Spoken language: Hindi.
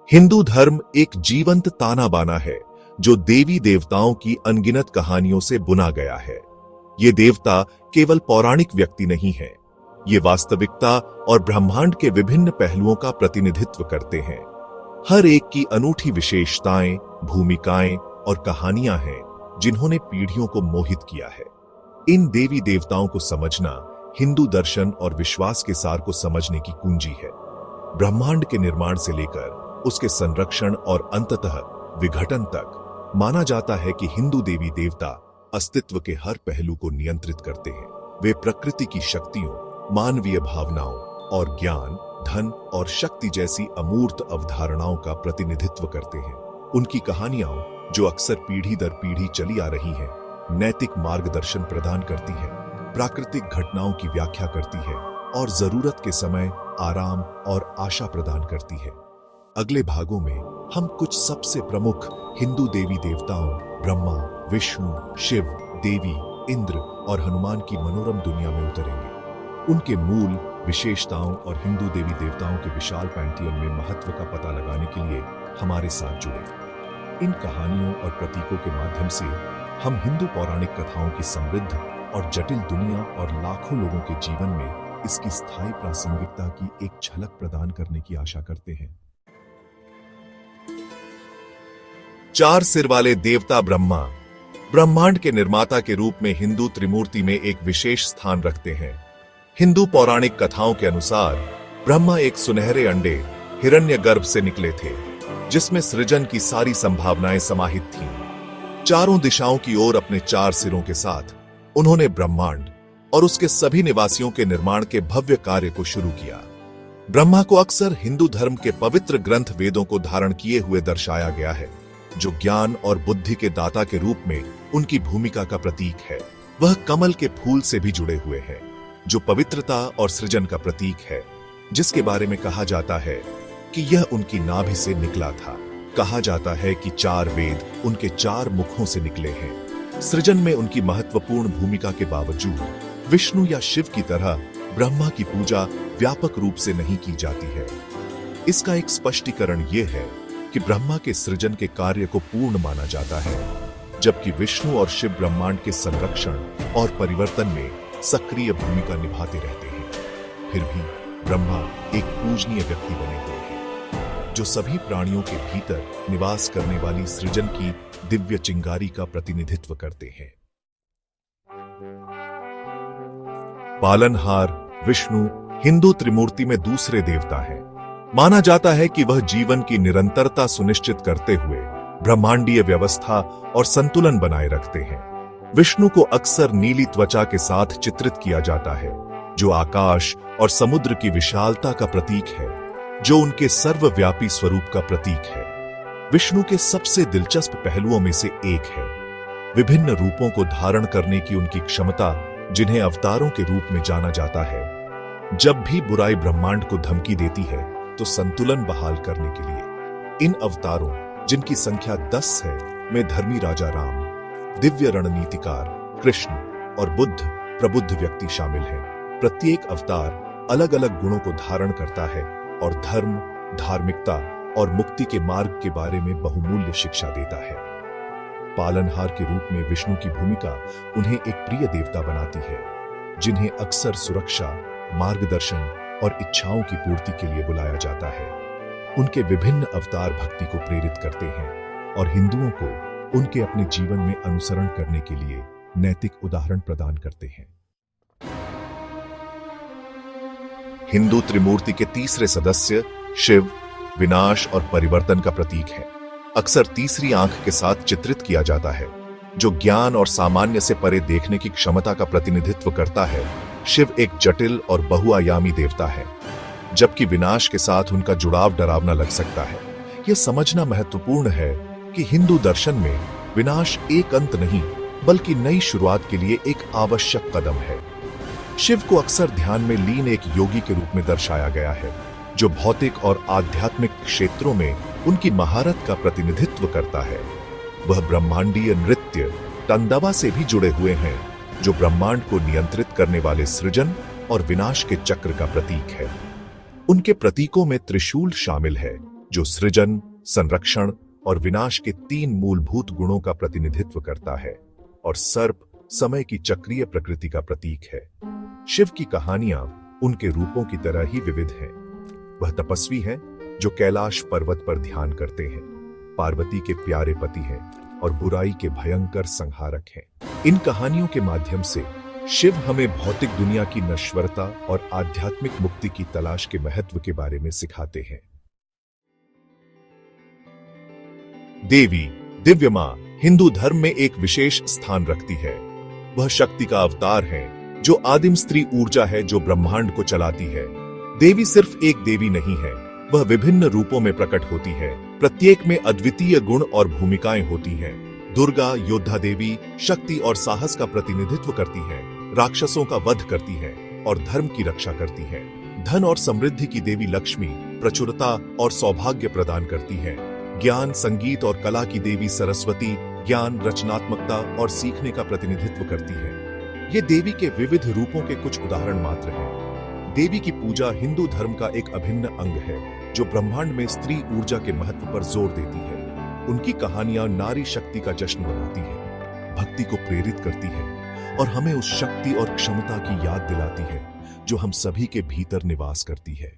हिंदू धर्म एक जीवंत ताना बाना है जो देवी देवताओं की अनगिनत कहानियों से बुना गया है। ये देवता केवल पौराणिक व्यक्ति नहीं है, ये वास्तविकता और ब्रह्मांड के विभिन्न पहलुओं का प्रतिनिधित्व करते हैं। हर एक की अनूठी विशेषताएं, भूमिकाएं और कहानियां हैं जिन्होंने पीढ़ियों को मोहित किया है। इन देवी देवताओं को समझना हिंदू दर्शन और विश्वास के सार को समझने की कुंजी है। ब्रह्मांड के निर्माण से लेकर उसके संरक्षण और अंततः विघटन तक माना जाता है कि हिंदू देवी देवता अस्तित्व के हर पहलू को नियंत्रित करते हैं। वे प्रकृति की शक्तियों, मानवीय भावनाओं और ज्ञान, धन और शक्ति जैसी अमूर्त अवधारणाओं का प्रतिनिधित्व करते हैं। उनकी कहानियां, जो अक्सर पीढ़ी दर पीढ़ी चली आ रही हैं, नैतिक मार्गदर्शन प्रदान करती है, प्राकृतिक घटनाओं की व्याख्या करती है और जरूरत के समय आराम और आशा प्रदान करती है। अगले भागों में हम कुछ सबसे प्रमुख हिंदू देवी देवताओं ब्रह्मा, विष्णु, शिव, देवी, इंद्र और हनुमान की मनोरम दुनिया में उतरेंगे। उनके मूल विशेषताओं और हिंदू देवी देवताओं के विशाल पैंथियन में महत्व का पता लगाने के लिए हमारे साथ जुड़े। इन कहानियों और प्रतीकों के माध्यम से हम हिंदू पौराणिक कथाओं की समृद्ध और जटिल दुनिया और लाखों लोगों के जीवन में इसकी स्थायी प्रासंगिकता की एक झलक प्रदान करने की आशा करते हैं। चार सिर वाले देवता ब्रह्मा ब्रह्मांड के निर्माता के रूप में हिंदू त्रिमूर्ति में एक विशेष स्थान रखते हैं। हिंदू पौराणिक कथाओं के अनुसार ब्रह्मा एक सुनहरे अंडे हिरण्यगर्भ से निकले थे, जिसमें सृजन की सारी संभावनाएं समाहित थीं। चारों दिशाओं की ओर अपने चार सिरों के साथ उन्होंने ब्रह्मांड और उसके सभी निवासियों के निर्माण के भव्य कार्य को शुरू किया। ब्रह्मा को अक्सर हिंदू धर्म के पवित्र ग्रंथ वेदों को धारण किए हुए दर्शाया गया है, जो ज्ञान और बुद्धि के दाता के रूप में उनकी भूमिका का प्रतीक है। वह कमल के फूल से भी जुड़े हुए हैं, जो पवित्रता और सृजन का प्रतीक है, जिसके बारे में कहा जाता है कि यह उनकी नाभि से निकला था। कहा जाता है कि चार वेद उनके चार मुखों से निकले हैं। सृजन में उनकी महत्वपूर्ण भूमिका के बावजूद विष्णु या शिव की तरह ब्रह्मा की पूजा व्यापक रूप से नहीं की जाती है। इसका एक स्पष्टीकरण यह है कि ब्रह्मा के सृजन के कार्य को पूर्ण माना जाता है, जबकि विष्णु और शिव ब्रह्मांड के संरक्षण और परिवर्तन में सक्रिय भूमिका निभाते रहते हैं। फिर भी ब्रह्मा एक पूजनीय व्यक्ति बने हुए हैं, जो सभी प्राणियों के भीतर निवास करने वाली सृजन की दिव्य चिंगारी का प्रतिनिधित्व करते हैं। पालनहार विष्णु हिंदू त्रिमूर्ति में दूसरे देवता हैं। माना जाता है कि वह जीवन की निरंतरता सुनिश्चित करते हुए ब्रह्मांडीय व्यवस्था और संतुलन बनाए रखते हैं। विष्णु को अक्सर नीली त्वचा के साथ चित्रित किया जाता है, जो आकाश और समुद्र की विशालता का प्रतीक है, जो उनके सर्वव्यापी स्वरूप का प्रतीक है। विष्णु के सबसे दिलचस्प पहलुओं में से एक है विभिन्न रूपों को धारण करने की उनकी क्षमता, जिन्हें अवतारों के रूप में जाना जाता है। जब भी बुराई ब्रह्मांड को धमकी देती है, तो संतुलन बहाल करने के लिए इन अवतारों, जिनकी संख्या 10 है, में धर्मी राजा राम, दिव्य रणनीतिकार कृष्ण और बुद्ध प्रबुद्ध व्यक्ति शामिल हैं। प्रत्येक अवतार अलग अलग गुणों को धारण करता है और धर्म, धार्मिकता और मुक्ति के मार्ग के बारे में बहुमूल्य शिक्षा देता है। पालनहार के रूप में विष्णु की भूमिका उन्हें एक प्रिय देवता बनाती है, जिन्हें अक्सर सुरक्षा, मार्गदर्शन और इच्छाओं की पूर्ति के लिए बुलाया जाता है। उनके विभिन्न अवतार भक्ति को प्रेरित करते हैं और हिंदुओं को उनके अपने जीवन में अनुसरण करने के लिए नैतिक उदाहरण प्रदान करते हैं। हिंदू त्रिमूर्ति के तीसरे सदस्य शिव विनाश और परिवर्तन का प्रतीक है। अक्सर तीसरी आंख के साथ चित्रित किया जाता है, जो ज्ञान और सामान्य से परे देखने की क्षमता का प्रतिनिधित्व करता है। शिव एक जटिल और बहुआयामी देवता है, जबकि विनाश के साथ उनका जुड़ाव डरावना लग सकता है। यह समझना महत्वपूर्ण है कि हिंदू दर्शन में विनाश एक अंत नहीं, बल्कि नई शुरुआत के लिए एक आवश्यक कदम है। शिव को अक्सर ध्यान में लीन एक योगी के रूप में दर्शाया गया है, जो भौतिक और आध्यात्मिक क्षेत्रों में उनकी महारत का प्रतिनिधित्व करता है। वह ब्रह्मांडीय नृत्य तंदवा से भी जुड़े हुए हैं, जो ब्रह्मांड को नियंत्रित करने वाले सृजन और विनाश के चक्र का प्रतीक है। उनके प्रतीकों में त्रिशूल शामिल है, जो सृजन, संरक्षण और विनाश के 3 मूलभूत गुणों का प्रतिनिधित्व करता है, और सर्प समय की चक्रीय प्रकृति का प्रतीक है। शिव की कहानियां उनके रूपों की तरह ही विविध हैं। वह तपस्वी हैं जो कैलाश पर्वत पर ध्यान करते हैं, पार्वती के प्यारे पति हैं और बुराई के भयंकर संहारक हैं। इन कहानियों के माध्यम से शिव हमें भौतिक दुनिया की नश्वरता और आध्यात्मिक मुक्ति की तलाश के महत्व के बारे में सिखाते हैं। देवी, दिव्य मां, हिंदू धर्म में एक विशेष स्थान रखती है। वह शक्ति का अवतार है, जो आदिम स्त्री ऊर्जा है जो ब्रह्मांड को चलाती है। देवी सिर्फ एक देवी नहीं है, वह विभिन्न रूपों में प्रकट होती है। प्रत्येक में अद्वितीय गुण और भूमिकाएं होती हैं। दुर्गा योद्धा देवी शक्ति और साहस का प्रतिनिधित्व करती है, राक्षसों का वध करती है और धर्म की रक्षा करती है। धन और समृद्धि की देवी लक्ष्मी प्रचुरता और सौभाग्य प्रदान करती है। ज्ञान, संगीत और कला की देवी सरस्वती ज्ञान, रचनात्मकता और सीखने का प्रतिनिधित्व करती है। ये देवी के विविध रूपों के कुछ उदाहरण मात्र हैं। देवी की पूजा हिंदू धर्म का एक अभिन्न अंग है, जो ब्रह्मांड में स्त्री ऊर्जा के महत्व पर जोर देती है। उनकी कहानियां नारी शक्ति का जश्न मनाती है, भक्ति को प्रेरित करती है और हमें उस शक्ति और क्षमता की याद दिलाती है जो हम सभी के भीतर निवास करती है।